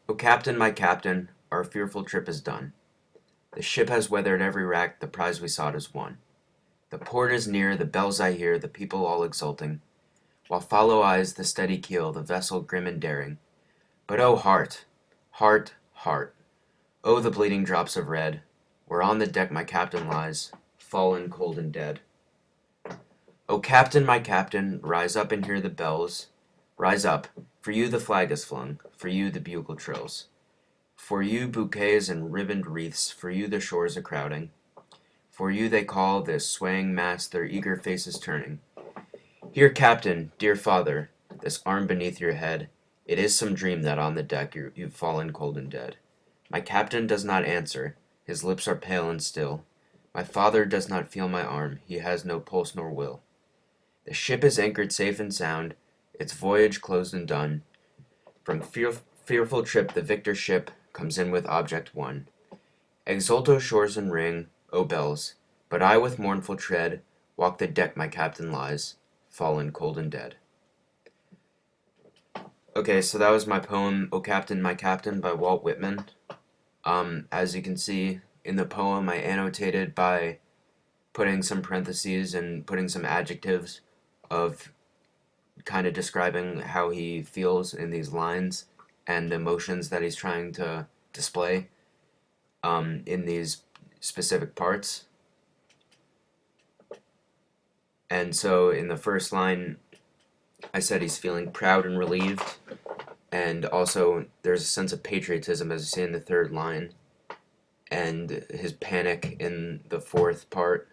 O Captain, my Captain, our fearful trip is done. The ship has weathered every wrack, the prize we sought is won. The port is near, the bells I hear, the people all exulting, while follow eyes the steady keel, the vessel grim and daring. But oh heart, heart, heart, oh the bleeding drops of red, where on the deck my Captain lies, fallen cold and dead. O Captain, my Captain, rise up and hear the bells. Rise up, for you the flag is flung, for you the bugle trills. For you bouquets and ribboned wreaths, for you the shores are crowding. For you they call, this swaying mass, their eager faces turning. Here, Captain, dear father, this arm beneath your head. It is some dream that on the deck you've fallen cold and dead. My Captain does not answer, his lips are pale and still. My father does not feel my arm, he has no pulse nor will. The ship is anchored safe and sound, its voyage closed and done. From fearful trip the victor ship comes in with object won. Exult, O shores, and ring, O bells, but I with mournful tread walk the deck my Captain lies, fallen cold and dead. Okay, so that was my poem, O Captain, My Captain by Walt Whitman. As you can see in the poem, I annotated by putting some parentheses and putting some adjectives of kind of describing how he feels in these lines and the emotions that he's trying to display in these specific parts. And so in the first line, I said he's feeling proud and relieved, and also there's a sense of patriotism, as you see in the third line, and his panic in the fourth part.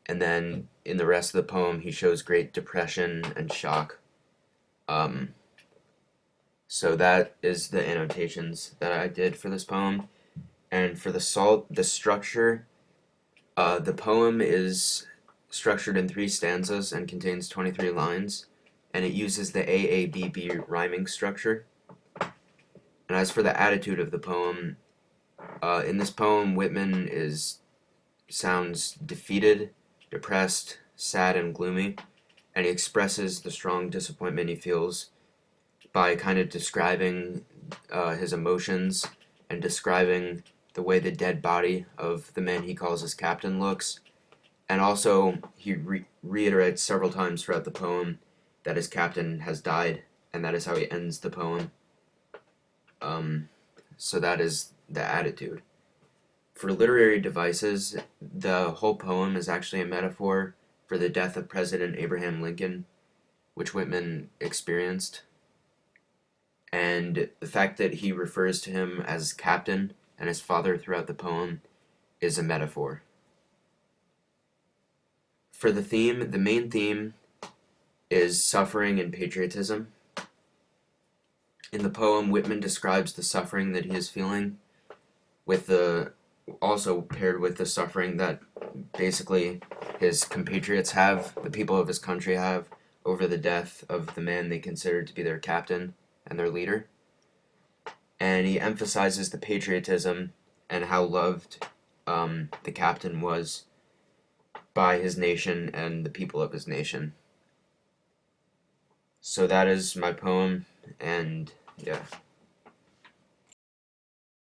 And then in the rest of the poem, he shows great depression and shock. So that is the annotations that I did for this poem. And for the structure, the poem is structured in 3 stanzas and contains 23 lines, and it uses the AABB rhyming structure. And as for the attitude of the poem, in this poem, Whitman sounds defeated, depressed, sad, and gloomy, and he expresses the strong disappointment he feels by kind of describing his emotions and describing the way the dead body of the man he calls his captain looks. And also, he reiterates several times throughout the poem that his captain has died, and that is how he ends the poem. So that is the attitude. For literary devices, the whole poem is actually a metaphor for the death of President Abraham Lincoln, which Whitman experienced. And the fact that he refers to him as captain and his father throughout the poem is a metaphor. For the theme, the main theme is suffering and patriotism. In the poem, Whitman describes the suffering that he is feeling, also paired with the suffering that basically his compatriots have, the people of his country have, over the death of the man they considered to be their captain and their leader. And he emphasizes the patriotism and how loved the captain was by his nation and the people of his nation. So that is my poem, and yeah.